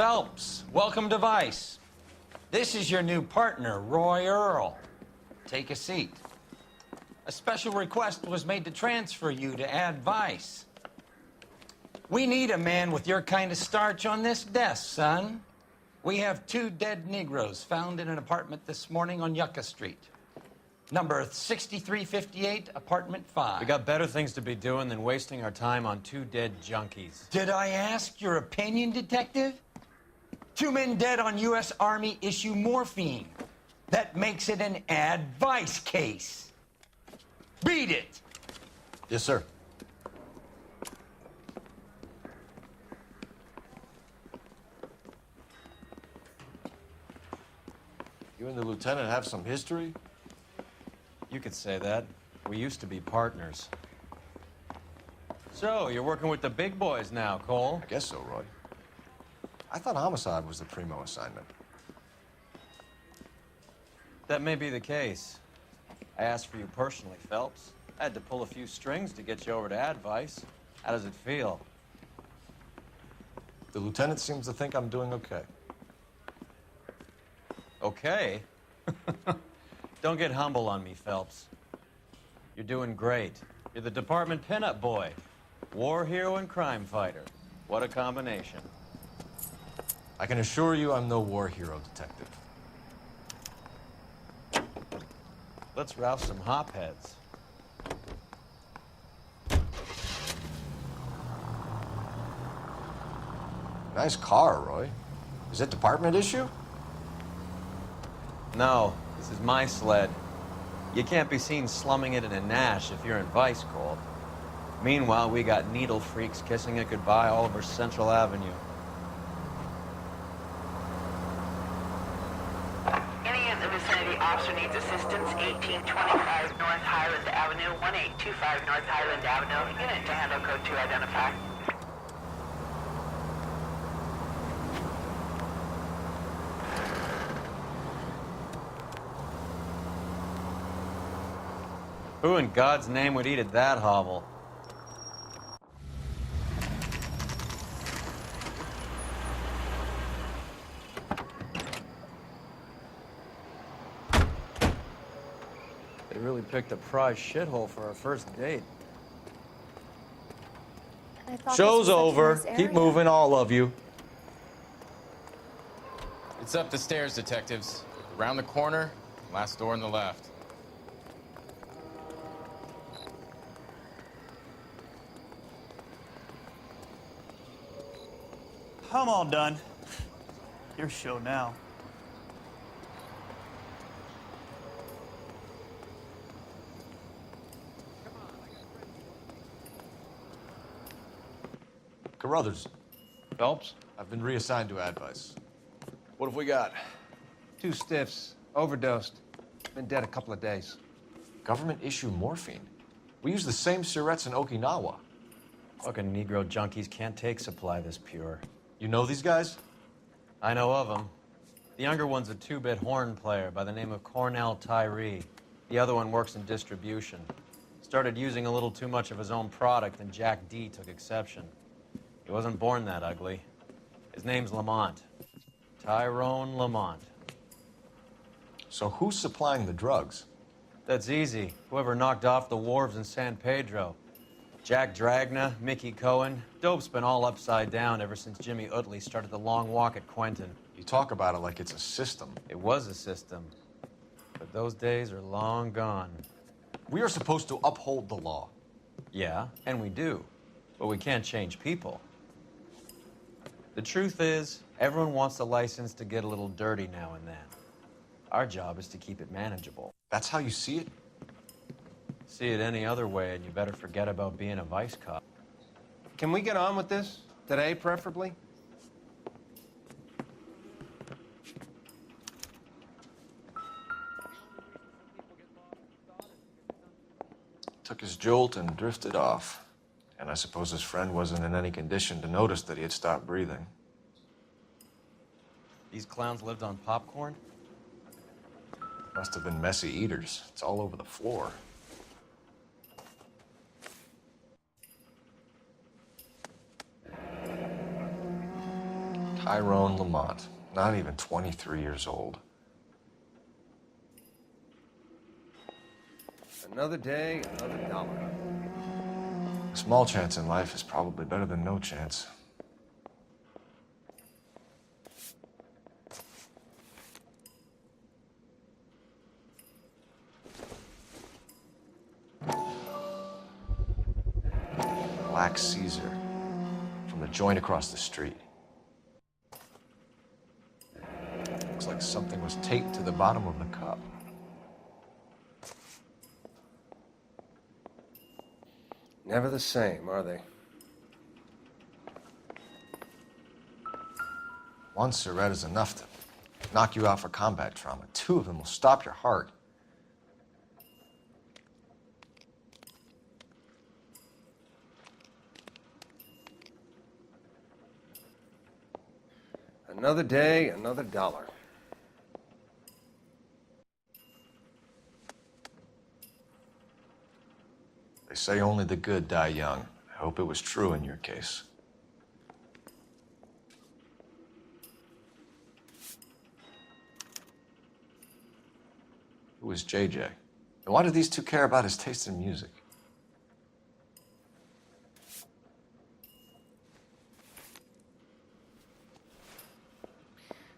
Phelps, welcome to Vice. This is your new partner, Roy Earl. Take a seat. A special request was made to transfer you to Ad Vice. We need a man with your kind of starch on this desk, son. We have 2 dead Negroes found in an apartment this morning on Yucca Street. Number 6358, apartment 5. We got better things to be doing than wasting our time on 2 dead junkies. Did I ask your opinion, detective? 2 men dead on U.S. Army issue morphine. That makes it an advice case. Beat it! Yes, sir. You and the lieutenant have some history? You could say that. We used to be partners. So, you're working with the big boys now, Cole? I guess so, Roy. I thought homicide was the primo assignment. That may be the case. I asked for you personally, Phelps. I had to pull a few strings to get you over to Advice. How does it feel? The lieutenant seems to think I'm doing okay. Okay? Don't get humble on me, Phelps. You're doing great. You're the department pinup boy. War hero and crime fighter. What a combination. I can assure you I'm no war hero, detective. Let's rouse some hopheads. Nice car, Roy. Is it department issue? No, this is my sled. You can't be seen slumming it in a Nash if you're in Vice, Cole. Meanwhile, we got needle freaks kissing it goodbye all over Central Avenue. Any in the vicinity officer needs assistance, 1825 North Highland Avenue, 1825 North Highland Avenue. Unit to handle code 2 identify. Who in God's name would eat at that hovel? They really picked a prize shithole for our first date. I thought Show's this was such a over. nice Keep area. moving, all of you. It's up the stairs, detectives. Around the corner, last door on the left. I'm all done. Your show now. Carruthers, Phelps? I've been reassigned to Advice. What have we got? 2 stiffs, overdosed. Been dead a couple of days. Government issue morphine. We use the same syrettes in Okinawa. Fucking Negro junkies can't take supply this pure. You know these guys? I know of them. The younger one's a 2-bit horn player by the name of Cornell Tyree. The other one works in distribution. Started using a little too much of his own product, and Jack D took exception. He wasn't born that ugly. His name's Lamont. Tyrone Lamont. So who's supplying the drugs? That's easy. Whoever knocked off the wharves in San Pedro. Jack Dragna, Mickey Cohen. Dope's been all upside down ever since Jimmy Utley started the long walk at Quentin. You talk about it like it's a system. It was a system. But those days are long gone. We are supposed to uphold the law. Yeah, and we do. But we can't change people. The truth is, everyone wants the license to get a little dirty now and then. Our job is to keep it manageable. That's how you see it? See it any other way, and you better forget about being a vice cop. Can we get on with this? Today, preferably? Took his jolt and drifted off. And I suppose his friend wasn't in any condition to notice that he had stopped breathing. These clowns lived on popcorn? Must have been messy eaters. It's all over the floor. Tyrone Lamont, not even 23 years old. Another day, another dollar. A small chance in life is probably better than no chance. Black Caesar, from the joint across the street. Looks like something was taped to the bottom of the cup. Never the same, are they? One cigarette is enough to knock you out for combat trauma. Two of them will stop your heart. Another day, another dollar. They say only the good die young. I hope it was true in your case. Who was JJ? And why do these two care about his taste in music?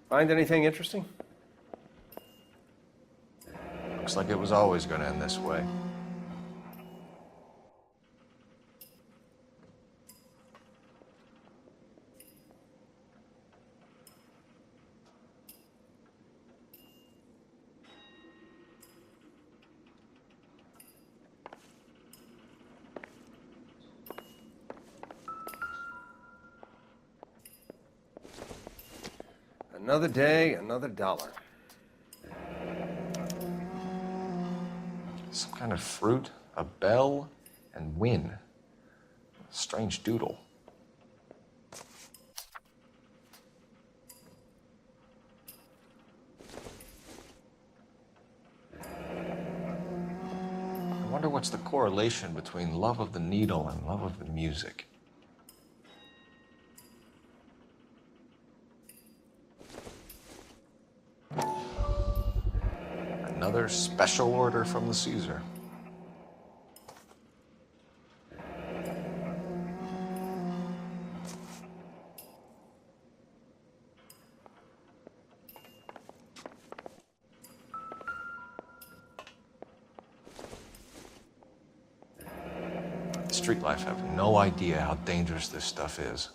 Find anything interesting? Looks like it was always going to end this way. Another day, another dollar. Some kind of fruit, a bell, and win. Strange doodle. I wonder what's the correlation between love of the needle and love of the music. Another special order from the Caesar. Street life have no idea how dangerous this stuff is.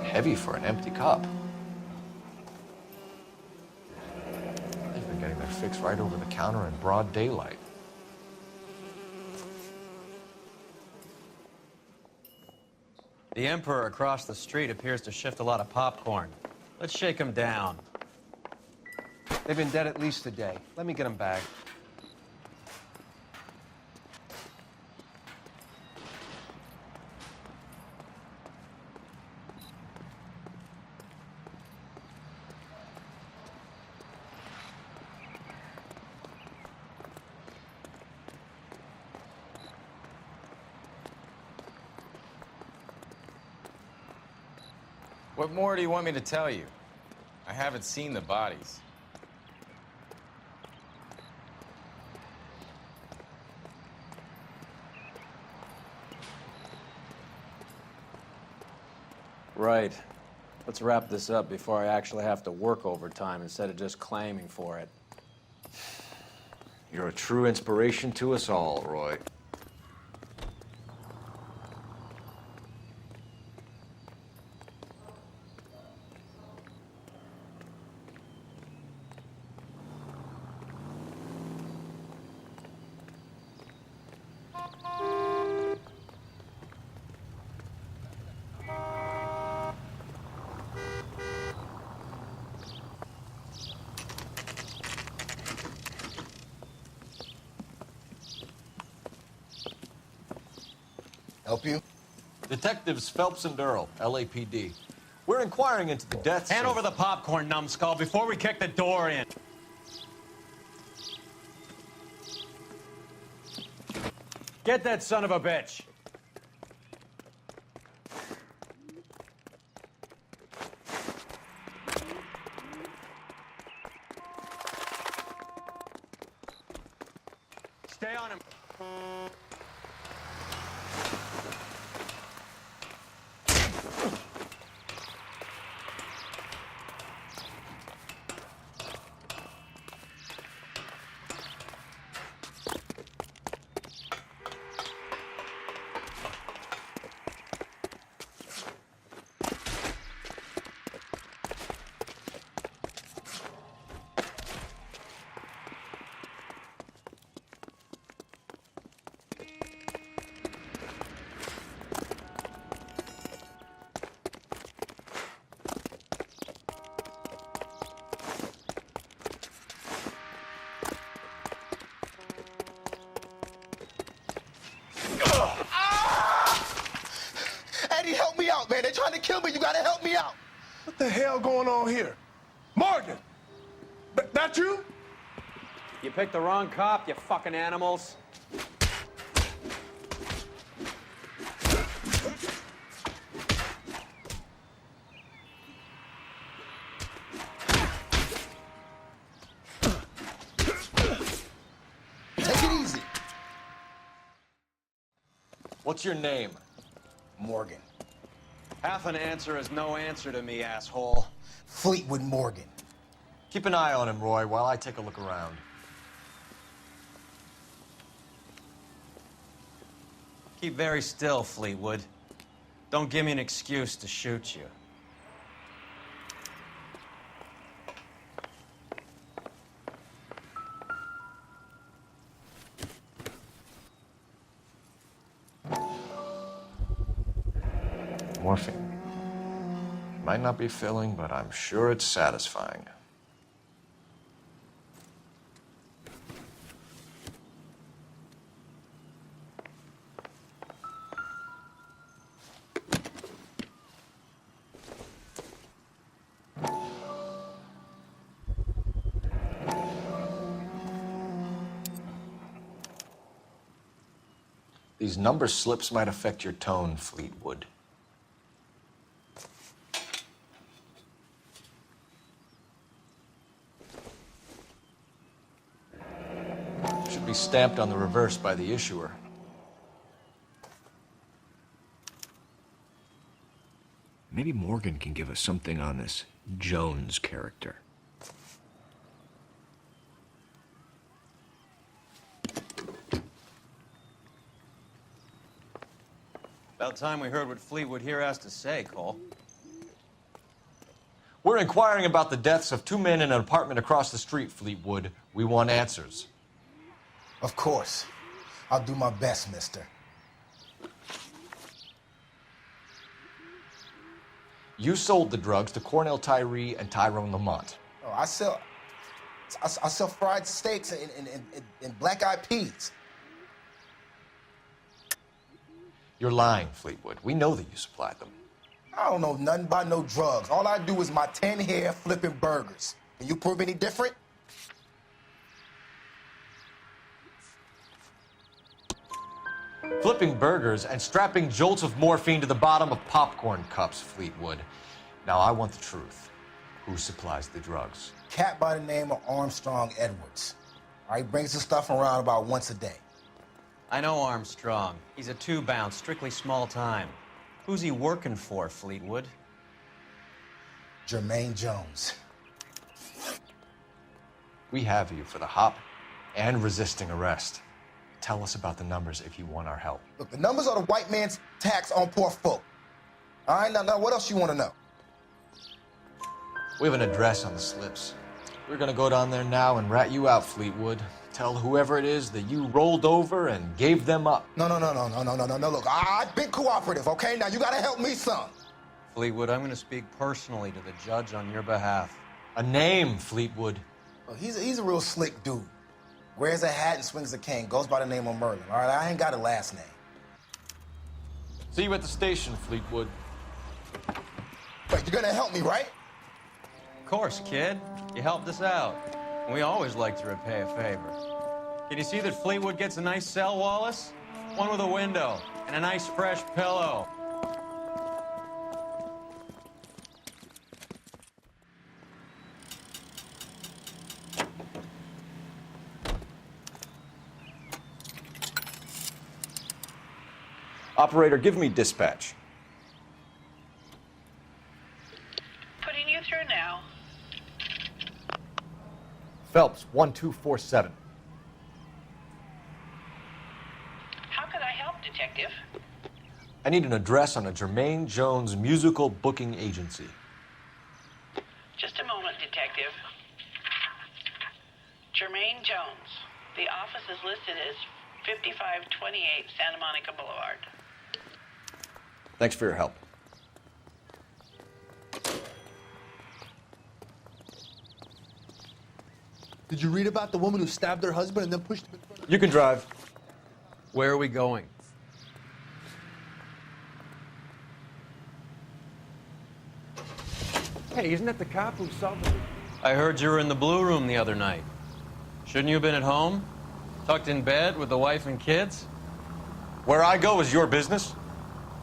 Heavy for an empty cup. They've been getting their fix right over the counter in broad daylight. The Emperor across the street appears to shift a lot of popcorn. Let's shake him down. They've been dead at least a day. Let me get them back. What more do you want me to tell you? I haven't seen the bodies. Right. Let's wrap this up before I actually have to work overtime instead of just claiming for it. You're a true inspiration to us all, Roy. Help you? Detectives Phelps and Durrell, LAPD. We're inquiring into the deaths Hand of... over the popcorn, numbskull, before we kick the door in. Get that son of a bitch. Stay on him. Eddie, help me out, man. They're trying to kill me. You gotta help me out. What the hell going on here? Morgan! That you? You picked the wrong cop, you fucking animals. Take it easy. What's your name? Morgan. Half an answer is no answer to me, asshole. Fleetwood Morgan. Keep an eye on him, Roy, while I take a look around. Keep very still, Fleetwood. Don't give me an excuse to shoot you. Morphine. Might not be filling, but I'm sure it's satisfying. These number slips might affect your tone, Fleetwood. Should be stamped on the reverse by the issuer. Maybe Morgan can give us something on this Jones character. About time we heard what Fleetwood here has to say, Cole. We're inquiring about the deaths of two men in an apartment across the street, Fleetwood. We want answers. Of course. I'll do my best, mister. You sold the drugs to Cornell Tyree and Tyrone Lamont. Oh, I sell fried steaks and black-eyed peas. You're lying, Fleetwood. We know that you supplied them. I don't know nothing about no drugs. All I do is my 10 hair flipping burgers. Can you prove any different? Flipping burgers and strapping jolts of morphine to the bottom of popcorn cups, Fleetwood. Now, I want the truth. Who supplies the drugs? Cat by the name of Armstrong Edwards. All right, brings the stuff around about once a day. I know Armstrong. He's a two-bounce, strictly small time. Who's he working for, Fleetwood? Jermaine Jones. We have you for the hop and resisting arrest. Tell us about the numbers if you want our help. Look, the numbers are the white man's tax on poor folk. All right, now what else you want to know? We have an address on the slips. We're gonna go down there now and rat you out, Fleetwood. Tell whoever it is that you rolled over and gave them up. No. Look, I've been cooperative, okay? Now you gotta help me some. Fleetwood, I'm going to speak personally to the judge on your behalf. A name, Fleetwood. Look, he's a real slick dude. Wears a hat and swings a cane. Goes by the name of Merlin. All right, I ain't got a last name. See you at the station, Fleetwood. Wait, You're gonna help me, right? Of course, kid. You helped us out. We always like to repay a favor. Can you see that Fleetwood gets a nice cell, Wallace? One with a window and a nice fresh pillow. Operator, give me dispatch. Putting you through now. Phelps, 1247. How could I help, Detective? I need an address on a Jermaine Jones musical booking agency. Just a moment, Detective. Jermaine Jones. The office is listed as 5528 Santa Monica Boulevard. Thanks for your help. Did you read about the woman who stabbed her husband and then pushed him in front of... You can drive. Where are we going? Hey, isn't that the cop who saw the... I heard you were in the Blue Room the other night. Shouldn't you have been at home? Tucked in bed with the wife and kids? Where I go is your business?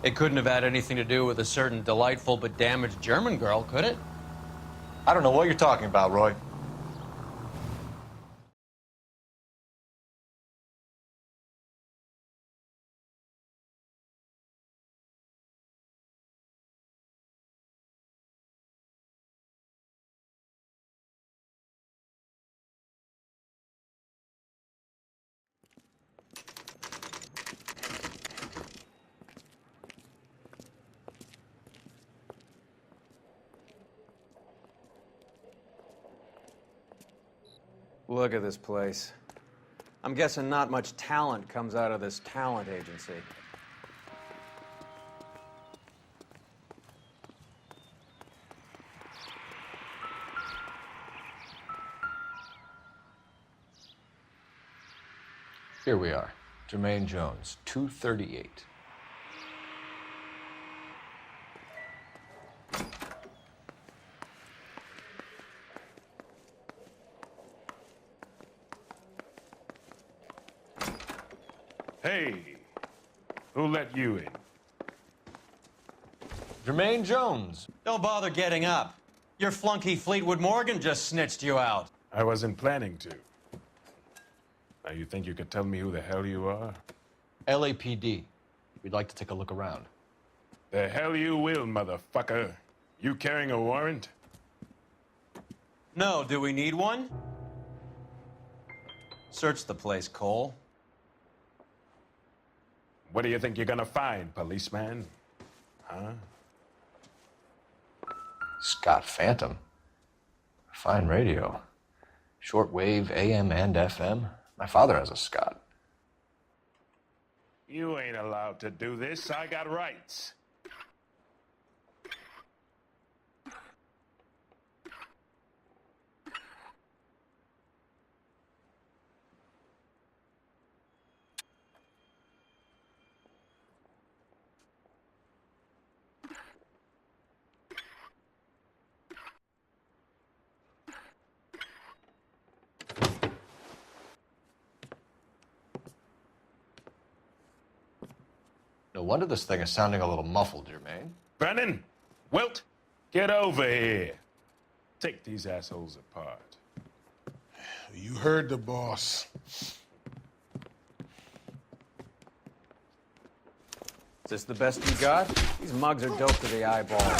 It couldn't have had anything to do with a certain delightful but damaged German girl, could it? I don't know what you're talking about, Roy. Look at this place. I'm guessing not much talent comes out of this talent agency. Here we are. Jermaine Jones, 238. Hey, who let you in? Jermaine Jones. Don't bother getting up. Your flunky Fleetwood Morgan just snitched you out. I wasn't planning to. Now, you think you could tell me who the hell you are? LAPD. We'd like to take a look around. The hell you will, motherfucker. You carrying a warrant? No, do we need one? Search the place, Cole. What do you think you're gonna find, policeman? Huh? Scott Phantom. Fine radio. Shortwave AM and FM. My father has a Scott. You ain't allowed to do this. I got rights. No wonder this thing is sounding a little muffled, Jermaine. Brennan, Wilt, get over here. Take these assholes apart. You heard the boss. Is this the best you got? These mugs are dope to the eyeball.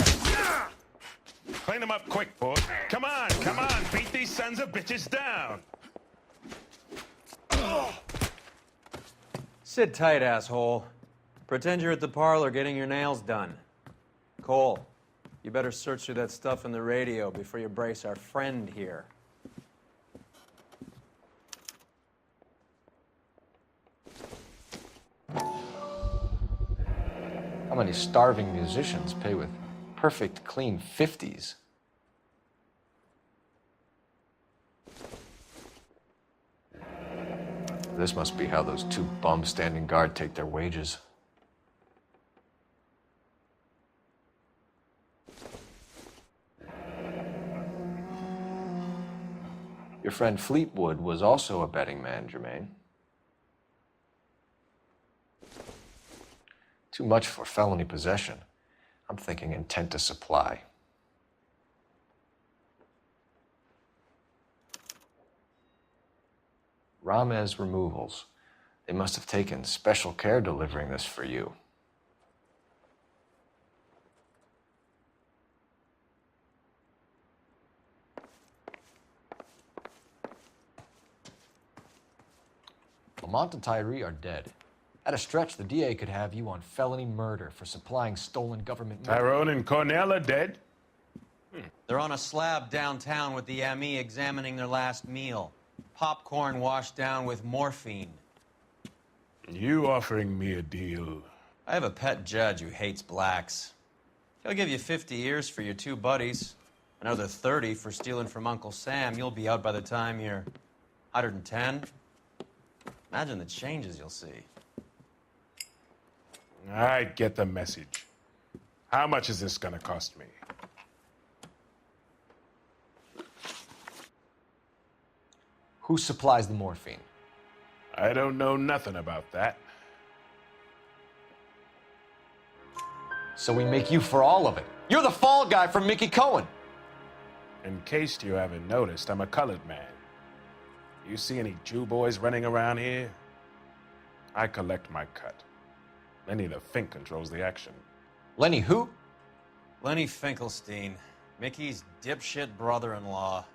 Clean them up quick, boy. Come on, beat these sons of bitches down. Sit tight, asshole. Pretend you're at the parlor getting your nails done. Cole, you better search through that stuff in the radio before you brace our friend here. How many starving musicians pay with perfect, clean 50s? This must be how those two bums standing guard take their wages. friend Fleetwood was also a betting man, Jermaine. Too much for felony possession. I'm thinking intent to supply. Ramez Removals. They must have taken special care delivering this for you. Lamont and Tyree are dead. At a stretch, the DA could have you on felony murder for supplying stolen government money. Tyrone and Cornell are dead? They're on a slab downtown with the ME examining their last meal. Popcorn washed down with morphine. You offering me a deal? I have a pet judge who hates blacks. He'll give you 50 years for your two buddies. Another 30 for stealing from Uncle Sam. You'll be out by the time you're 110. Imagine the changes you'll see. I get the message. How much is this gonna cost me? Who supplies the morphine? I don't know nothing about that. So we make you for all of it. You're the fall guy from Mickey Cohen. In case you haven't noticed, I'm a colored man. You see any Jew boys running around here? I collect my cut. Lenny the Fink controls the action. Lenny who? Lenny Finkelstein, Mickey's dipshit brother-in-law.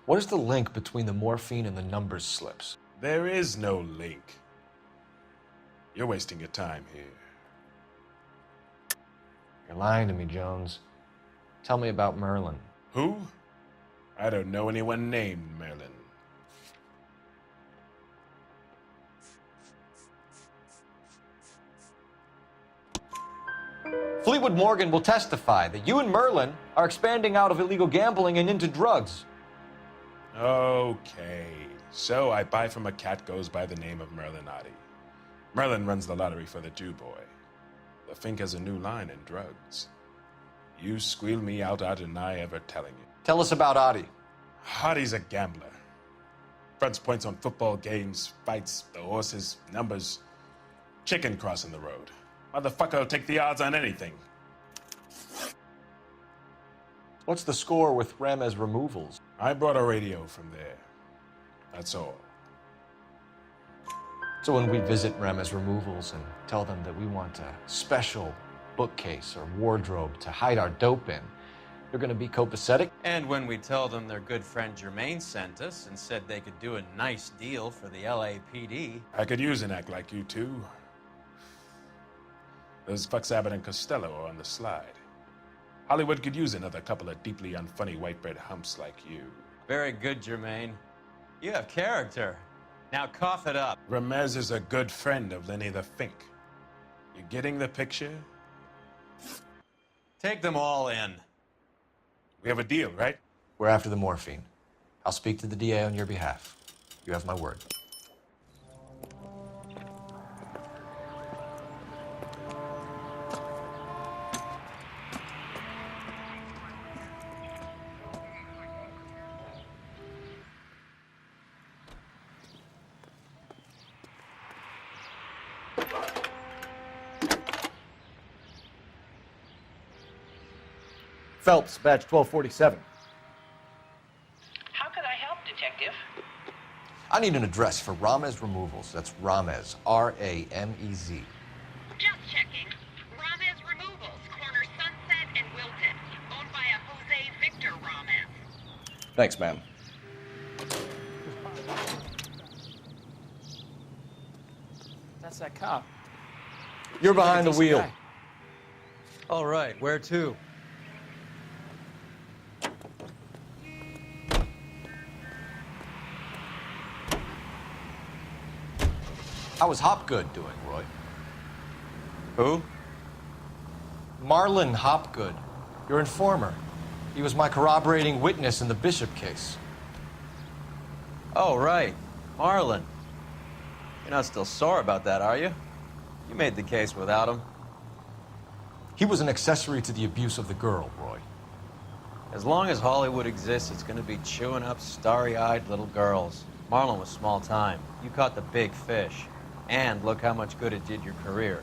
What is the link between the morphine and the numbers slips? There is no link. You're wasting your time here. You're lying to me, Jones. Tell me about Merlin. Who? I don't know anyone named Merlin. Fleetwood Morgan will testify that you and Merlin are expanding out of illegal gambling and into drugs. Okay, so I buy from a cat goes by the name of Merlin Oddie. Merlin runs the lottery for the Jew boy. The Fink has a new line in drugs. You squeal me out, I deny ever telling you. Tell us about Oddie. Oddie's a gambler. Fronts points on football games, fights, the horses, numbers. Chicken crossing the road. Motherfucker will take the odds on anything. What's the score with Ramez Removals? I brought a radio from there. That's all. So when we visit Ramez Removals and tell them that we want a special bookcase or wardrobe to hide our dope in, they're gonna be copacetic? And when we tell them their good friend Jermaine sent us and said they could do a nice deal for the LAPD. I could use an act like you two. Those fucks Abbott and Costello are on the slide. Hollywood could use another couple of deeply unfunny white bread humps like you. Very good, Jermaine. You have character. Now cough it up. Ramez is a good friend of Lenny the Fink. You getting the picture? Take them all in. We have a deal, right? We're after the morphine. I'll speak to the DA on your behalf. You have my word. Phelps, badge 1247. How could I help, Detective? I need an address for Ramez Removals. That's Ramez, R-A-M-E-Z. Just checking. Ramez Removals, corner Sunset and Wilton. Owned by a Jose Victor Ramez. Thanks, ma'am. That's that cop. You're behind the wheel. Guy. All right, where to? How was Hopgood doing, Roy? Who? Marlon Hopgood, your informer. He was my corroborating witness in the Bishop case. Oh, right. Marlon. You're not still sore about that, are you? You made the case without him. He was an accessory to the abuse of the girl, Roy. As long as Hollywood exists, it's gonna be chewing up starry-eyed little girls. Marlon was small time. You caught the big fish. And look how much good it did your career.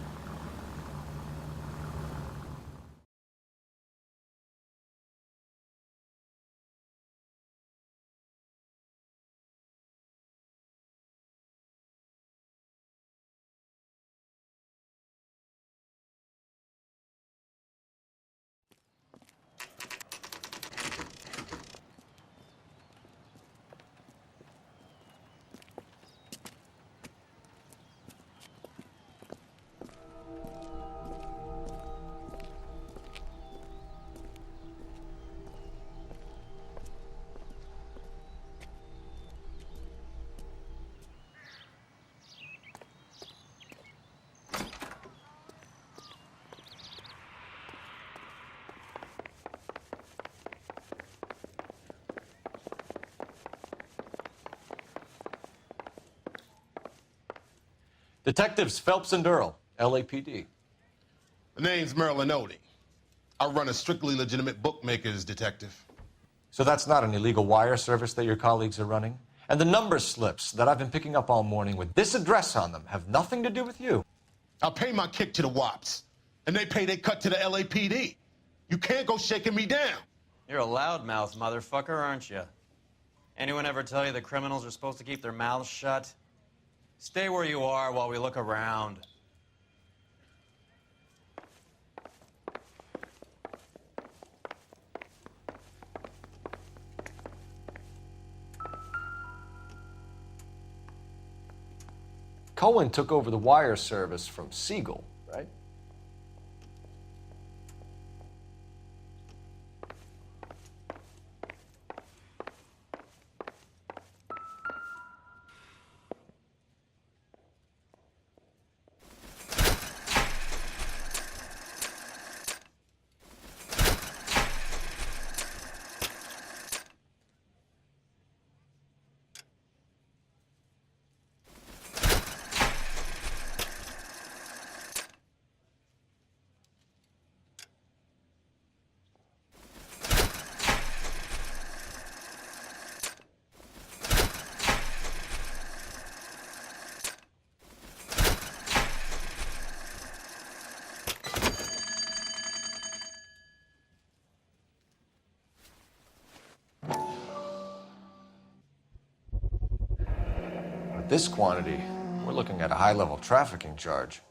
Detectives Phelps and Earl, LAPD. The name's Merlin Odie. I run a strictly legitimate bookmakers detective. So that's not an illegal wire service that your colleagues are running? And the number slips that I've been picking up all morning with this address on them have nothing to do with you? I pay my kick to the WAPs, and they pay their cut to the LAPD. You can't go shaking me down. You're a loudmouth motherfucker, aren't you? Anyone ever tell you that criminals are supposed to keep their mouths shut? Stay where you are while we look around. Cohen took over the wire service from Siegel, right? With this quantity, we're looking at a high-level trafficking charge.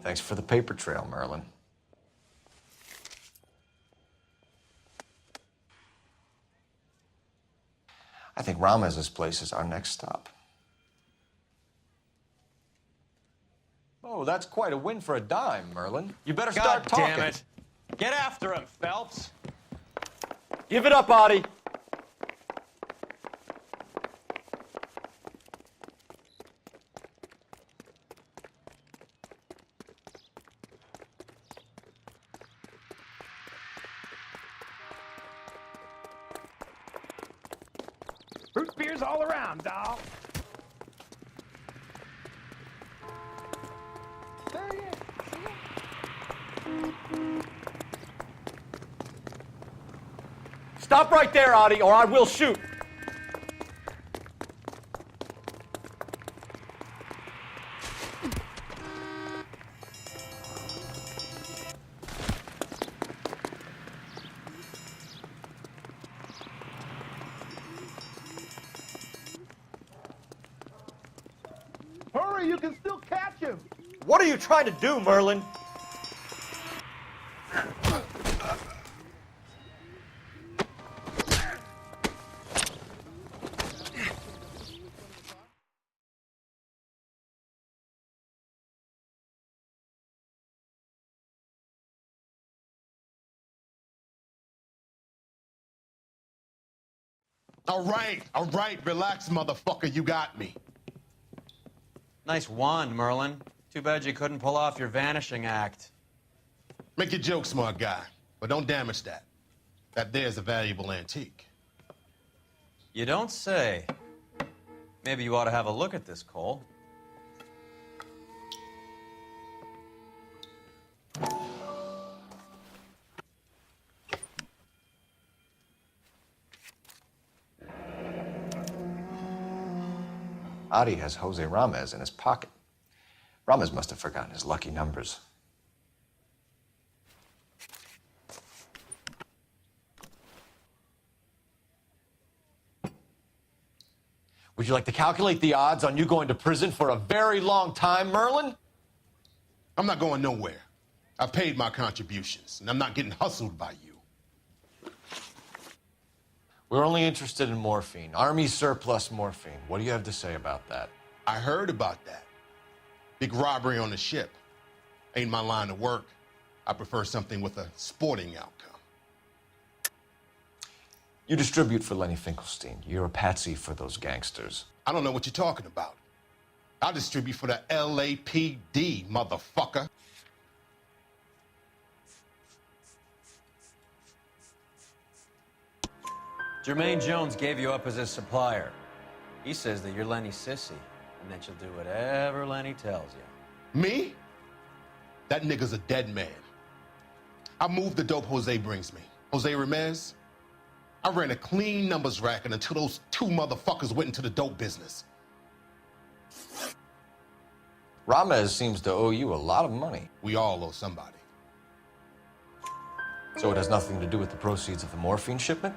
Thanks for the paper trail, Merlin. I think Ramez's place is our next stop. Oh, that's quite a win for a dime, Merlin. You better start God talking. damn it. Get after him, Phelps. Give it up, Audie. Root beers all around, doll. There he is. Stop right there, Audie, or I will shoot. Hurry, you can still catch him. What are you trying to do, Merlin? All right, relax, motherfucker, you got me. Nice wand, Merlin. Too bad you couldn't pull off your vanishing act. Make your joke, smart guy, but don't damage that. That there's a valuable antique. You don't say. Maybe you ought to have a look at this, Cole. Adi has Jose Ramez in his pocket. Ramez must have forgotten his lucky numbers. Would you like to calculate the odds on you going to prison for a very long time, Merlin? I'm not going nowhere. I paid my contributions, and I'm not getting hustled by you. We're only interested in morphine. Army surplus morphine. What do you have to say about that? I heard about that. Big robbery on the ship. Ain't my line of work. I prefer something with a sporting outcome. You distribute for Lenny Finkelstein. You're a patsy for those gangsters. I don't know what you're talking about. I distribute for the LAPD, motherfucker. Jermaine Jones gave you up as his supplier. He says that you're Lenny's sissy, and that you'll do whatever Lenny tells you. Me? That nigga's a dead man. I moved the dope Jose brings me. Jose Ramez? I ran a clean numbers racket until those two motherfuckers went into the dope business. Ramez seems to owe you a lot of money. We all owe somebody. So it has nothing to do with the proceeds of the morphine shipment?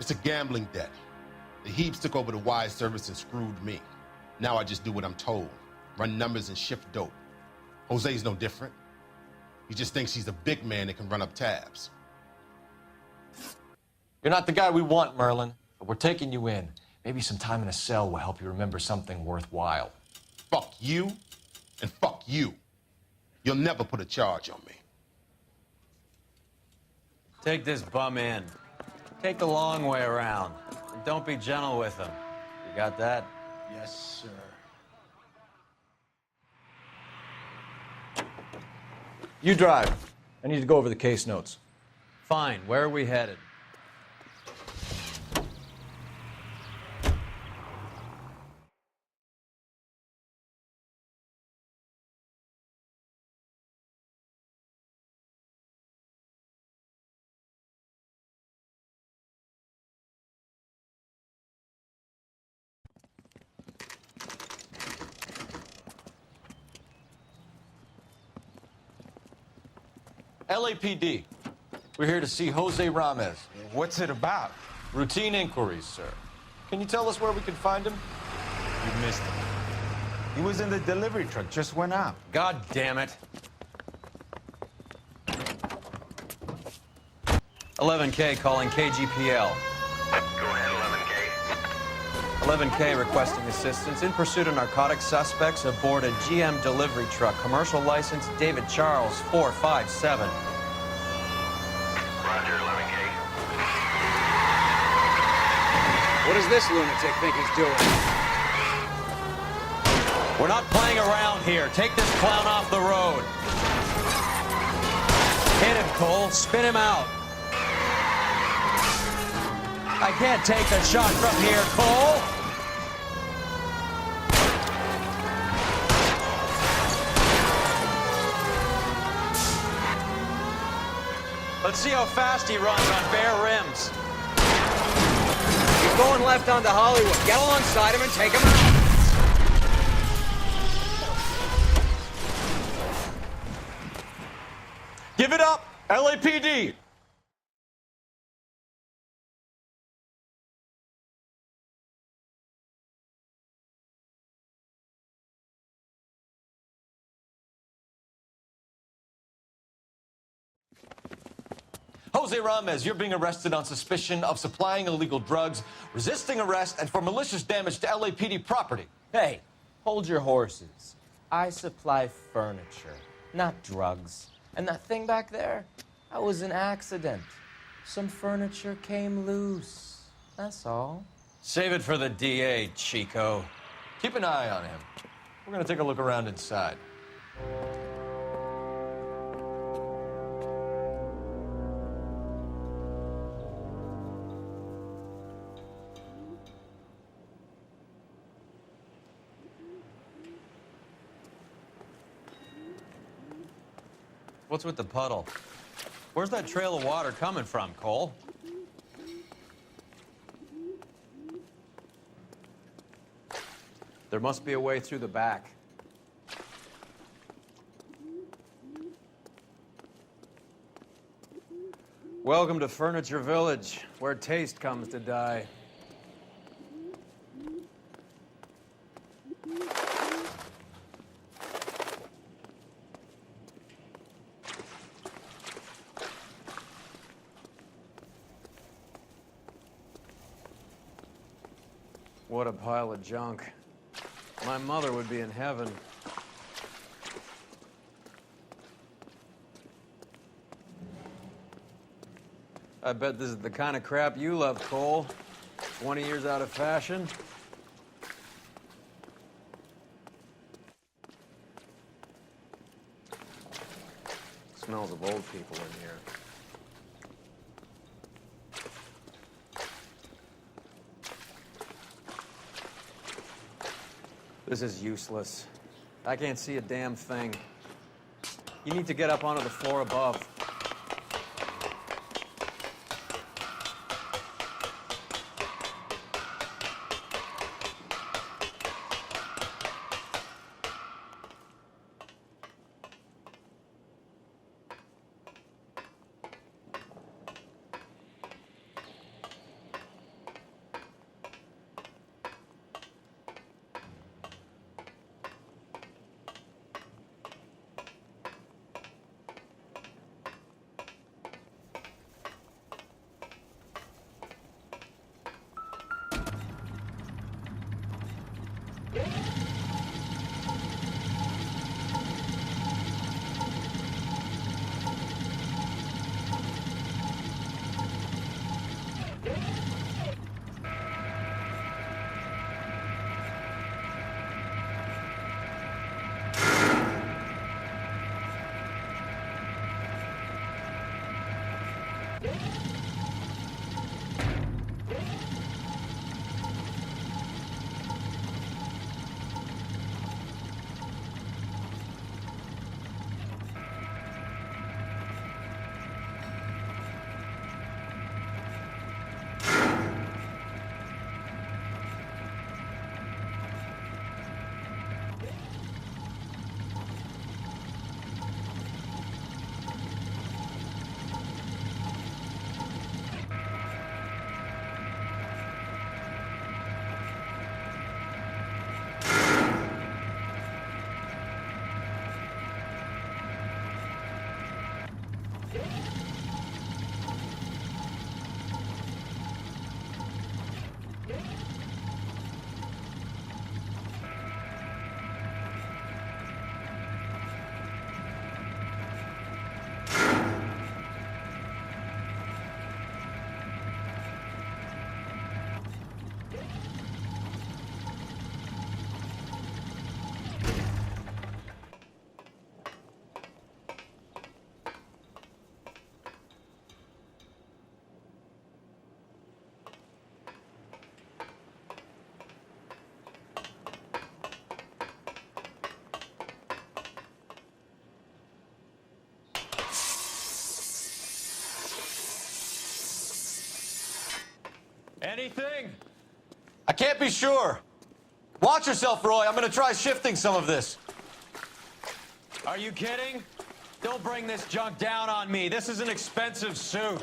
It's a gambling debt. The Heaps took over the wire service and screwed me. Now I just do what I'm told. Run numbers and shift dope. Jose's no different. He just thinks he's a big man that can run up tabs. You're not the guy we want, Merlin, but we're taking you in. Maybe some time in a cell will help you remember something worthwhile. Fuck you, and fuck you. You'll never put a charge on me. Take this bum in. Take the long way around. And don't be gentle with him. You got that? Yes, sir. You drive. I need to go over the case notes. Fine. Where are we headed? LAPD. We're here to see Jose Ramez. What's it about? Routine inquiries, sir. Can you tell us where we can find him? You missed him. He was in the delivery truck, just went out. God damn it. 11K calling KGPL. Go ahead, 11K. 11K requesting assistance in pursuit of narcotic suspects aboard a GM delivery truck. Commercial license David Charles 457. Roger, 11K. What does this lunatic think he's doing? We're not playing around here. Take this clown off the road. Hit him, Cole. Spin him out. I can't take the shot from here, Cole. Let's see how fast he runs on bare rims. He's going left onto Hollywood. Get alongside him and take him out. Give it up, LAPD! Jose Ramez, you're being arrested on suspicion of supplying illegal drugs, resisting arrest, and for malicious damage to LAPD property. Hey, hold your horses. I supply furniture, not drugs. And that thing back there, that was an accident. Some furniture came loose. That's all. Save it for the DA, Chico. Keep an eye on him. We're gonna take a look around inside. What's with the puddle? Where's that trail of water coming from, Cole? There must be a way through the back. Welcome to Furniture Village, where taste comes to die. What a pile of junk. My mother would be in heaven. I bet this is the kind of crap you love, Cole. 20 years out of fashion. Smells of old people in here. This is useless. I can't see a damn thing. You need to get up onto the floor above. Anything? I can't be sure. Watch yourself, Roy. I'm gonna try shifting some of this. Are you kidding? Don't bring this junk down on me. This is an expensive suit.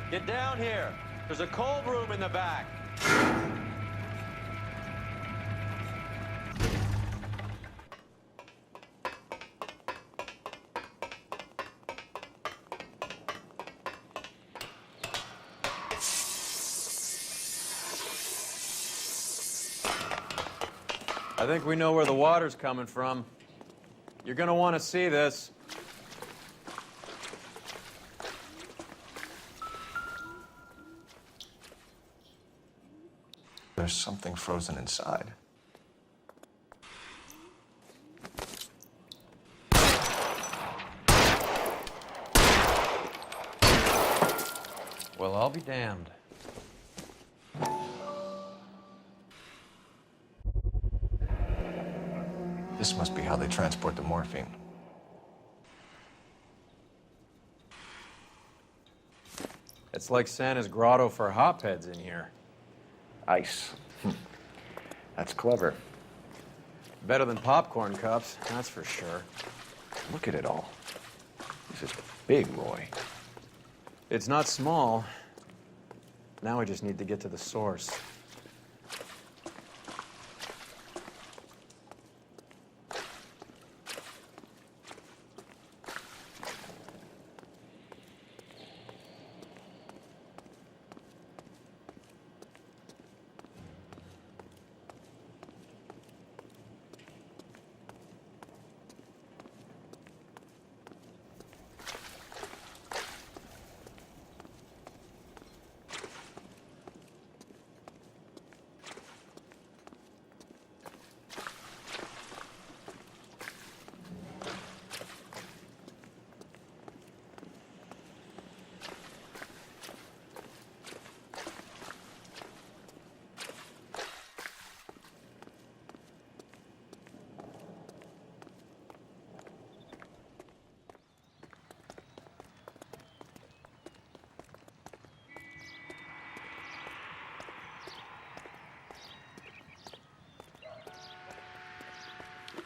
Get down here. There's a cold room in the back. I think we know where the water's coming from. You're gonna want to see this. There's something frozen inside. Well, I'll be damned. This must be how they transport the morphine. It's like Santa's grotto for hopheads in here. Ice. That's clever. Better than popcorn cups, that's for sure. Look at it all. This is big, Roy. It's not small. Now we just need to get to the source.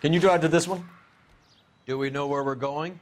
Can you drive to this one? Do we know where we're going?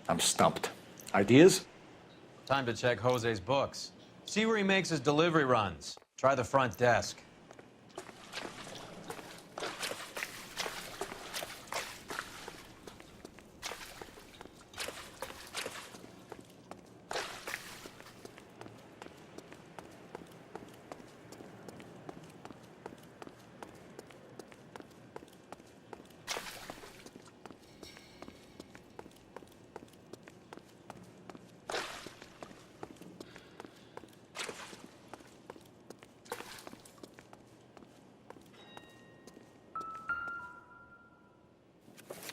I'm stumped. Ideas? Time to check Jose's books. See where he makes his delivery runs. Try the front desk.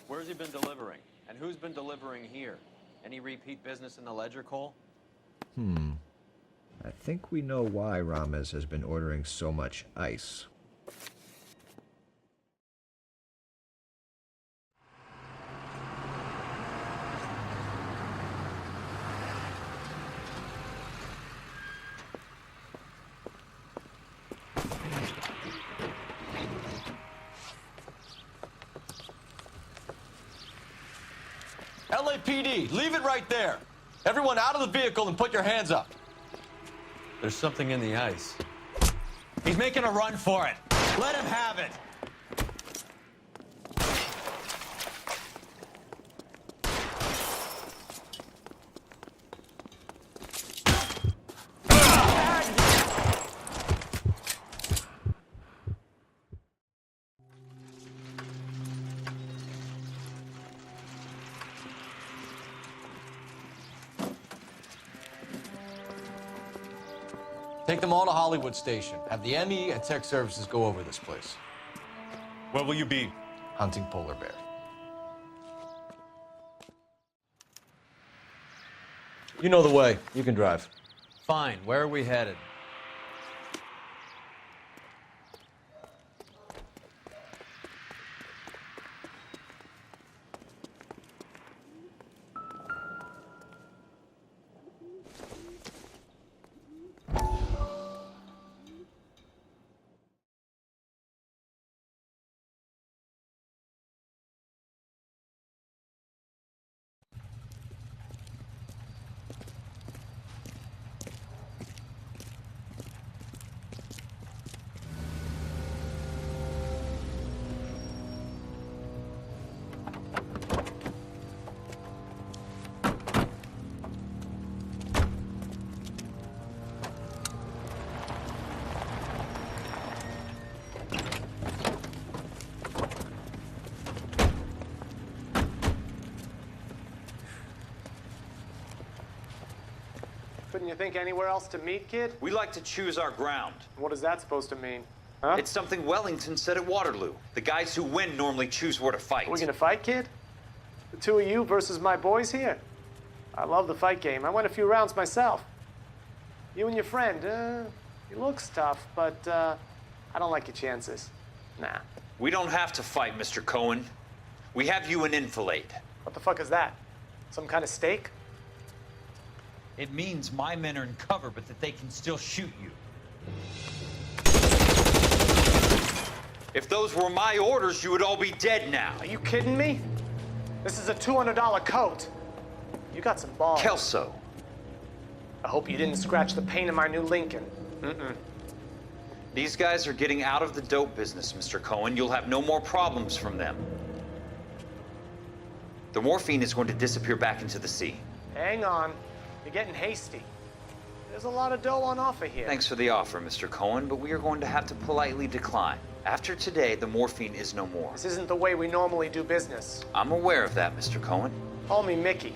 Where's he been delivering? And who's been delivering here? Any repeat business in the ledger, Cole? I think we know why Ramos has been ordering so much ice. LAPD, leave it right there. Everyone out of the vehicle and put your hands up. There's something in the ice. He's making a run for it. Let him have it. Take them all to Hollywood Station. Have the ME and Tech Services go over this place. Where will you be? Hunting polar bear. You know the way. You can drive. Fine. Where are we headed? Couldn't you think anywhere else to meet, kid? We like to choose our ground. What is that supposed to mean? Huh? It's something Wellington said at Waterloo. The guys who win normally choose where to fight. Are we gonna fight, kid? The two of you versus my boys here? I love the fight game. I went a few rounds myself. You and your friend, he looks tough, but I don't like your chances. Nah. We don't have to fight, Mr. Cohen. We have you an enfilade. What the fuck is that? Some kind of steak? It means my men are in cover, but that they can still shoot you. If those were my orders, you would all be dead now. Are you kidding me? This is a $200 coat. You got some balls. Kelso. I hope you didn't scratch the paint in my new Lincoln. These guys are getting out of the dope business, Mr. Cohen. You'll have no more problems from them. The morphine is going to disappear back into the sea. Hang on. You're getting hasty. There's a lot of dough on offer here. Thanks for the offer, Mr. Cohen, but we are going to have to politely decline. After today, the morphine is no more. This isn't the way we normally do business. I'm aware of that, Mr. Cohen. Call me Mickey.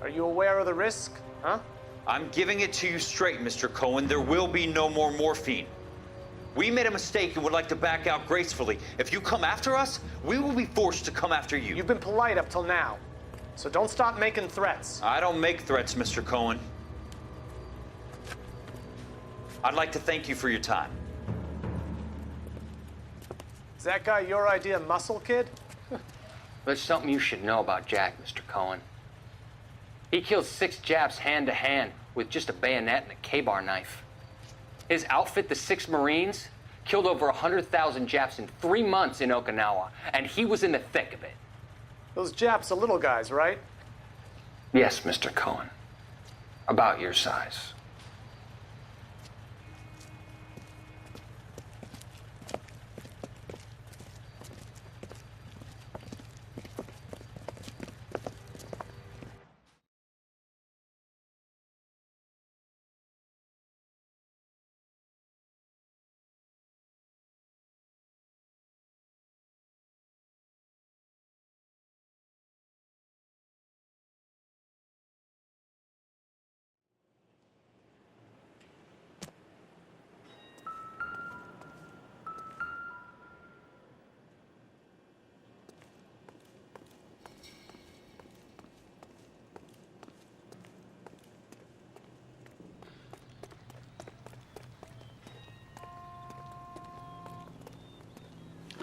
Are you aware of the risk, huh? I'm giving it to you straight, Mr. Cohen. There will be no more morphine. We made a mistake and would like to back out gracefully. If you come after us, we will be forced to come after you. You've been polite up till now, so don't stop making threats. I don't make threats, Mr. Cohen. I'd like to thank you for your time. Is that guy your idea of muscle, kid? There's something you should know about Jack, Mr. Cohen. He killed 6 Japs hand-to-hand with just a bayonet and a K-bar knife. His outfit, the 6 Marines, killed over 100,000 Japs in 3 months in Okinawa, and he was in the thick of it. Those Japs are little guys, right? Yes, Mr. Cohen. About your size.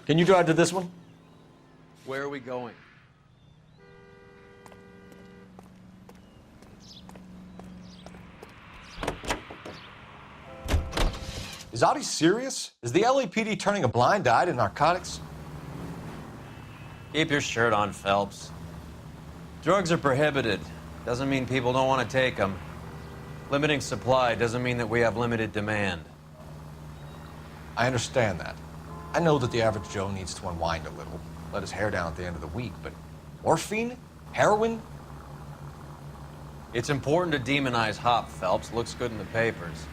Can you drive to this one? Where are we going? Is Audie serious? Is the LAPD turning a blind eye to narcotics? Keep your shirt on, Phelps. Drugs are prohibited. Doesn't mean people don't want to take them. Limiting supply doesn't mean that we have limited demand. I understand that. I know that the average Joe needs to unwind a little, let his hair down at the end of the week, but morphine? Heroin? It's important to demonize hop, Phelps. Looks good in the papers.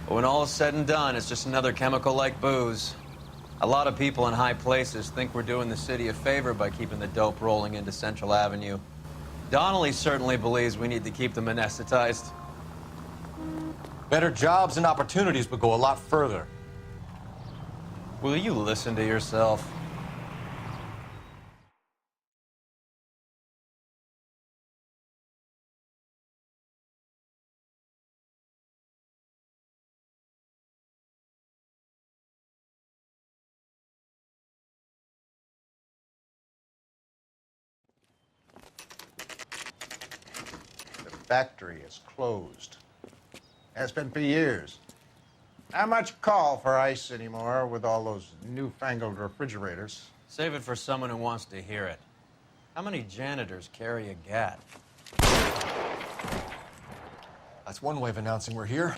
But when all is said and done, it's just another chemical like booze. A lot of people in high places think we're doing the city a favor by keeping the dope rolling into Central Avenue. Donnelly certainly believes we need to keep them anesthetized. Better jobs and opportunities would go a lot further. Will you listen to yourself? Factory is closed. Has been for years. Not much call for ice anymore with all those newfangled refrigerators. Save it for someone who wants to hear it. How many janitors carry a gat? That's one way of announcing we're here.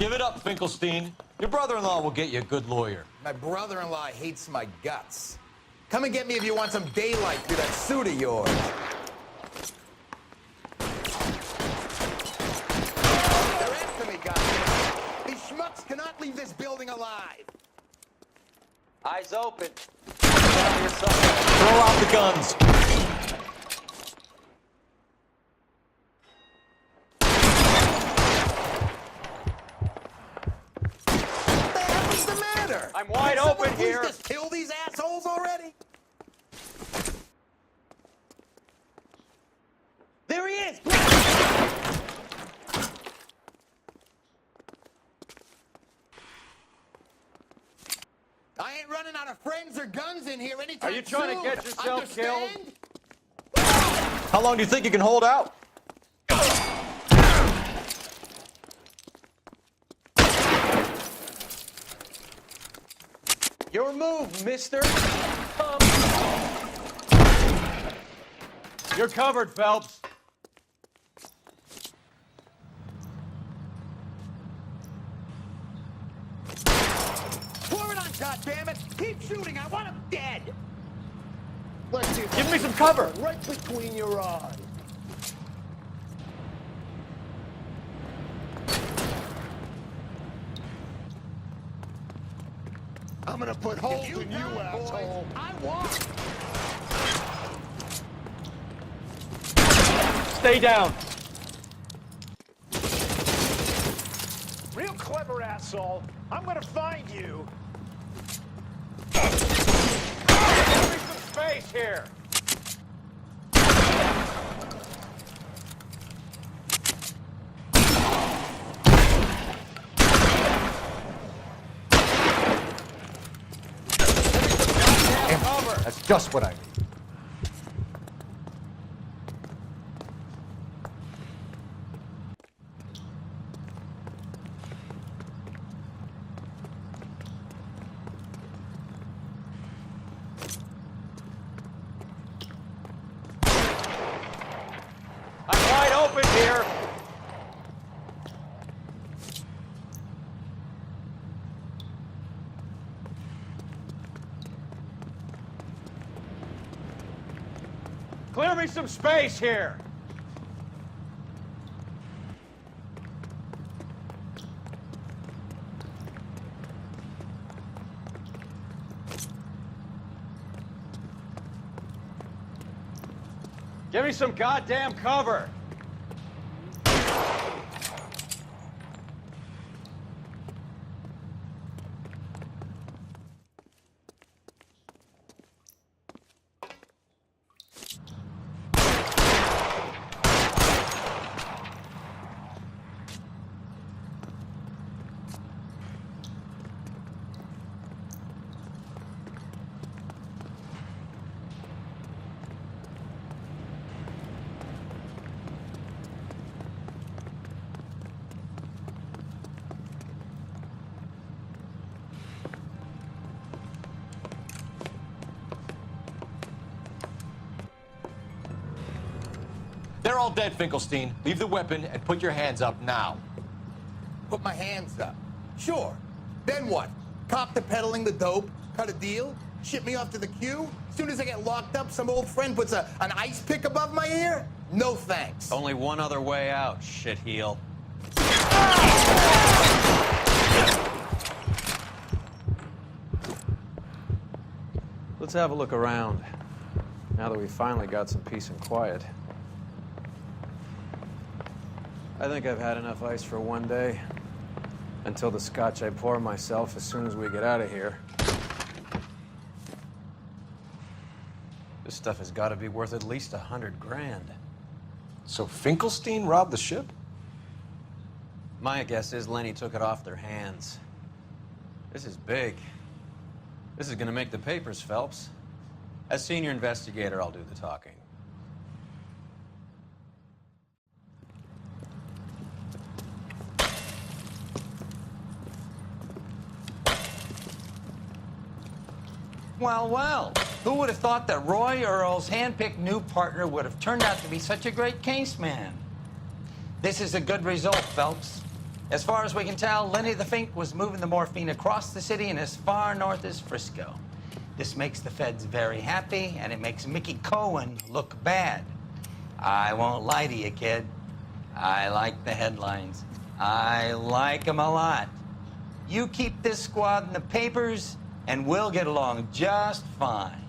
Give it up, Finkelstein. Your brother-in-law will get you a good lawyer. My brother-in-law hates my guts. Come and get me if you want some daylight through that suit of yours. They're after me, goddammit. These schmucks cannot leave this building alive. Eyes open. Throw out the guns. What the hell is the matter? I'm wide Can open someone here. Please just kill these assholes already? There he is! I ain't running out of friends or guns in here anytime Are you trying soon. to get yourself killed? Understand? How long do you think you can hold out? Your move, mister. You're covered, Phelps. Pour it on, goddammit! Keep shooting! I want him dead! Let's see. Give me some cover. Right between your eyes. I'm gonna put holes in you, asshole. I want. Stay down. Real clever, asshole. I'm gonna find you. Give me some space here. That's just what I need. I'm wide open here. Clear me some space here. Give me some goddamn cover. They're all dead, Finkelstein. Leave the weapon and put your hands up now. Put my hands up. Sure. Then what? Cop to peddling the dope? Cut a deal? Ship me off to the queue? As soon as I get locked up, some old friend puts an ice pick above my ear? No thanks. Only one other way out, shitheel. Let's have a look around. Now that we finally got some peace and quiet. I think I've had enough ice for one day. Until the scotch I pour myself as soon as we get out of here. This stuff has got to be worth at least 100 grand. So Finkelstein robbed the ship? My guess is Lenny took it off their hands. This is big. This is gonna make the papers, Phelps. As senior investigator, I'll do the talking. Well, well, who would have thought that Roy Earl's hand-picked new partner would have turned out to be such a great caseman? This is a good result, Phelps. As far as we can tell, Lenny the Fink was moving the morphine across the city and as far north as Frisco. This makes the feds very happy, and it makes Mickey Cohen look bad. I won't lie to you, kid. I like the headlines. I like them a lot. You keep this squad in the papers, and we'll get along just fine.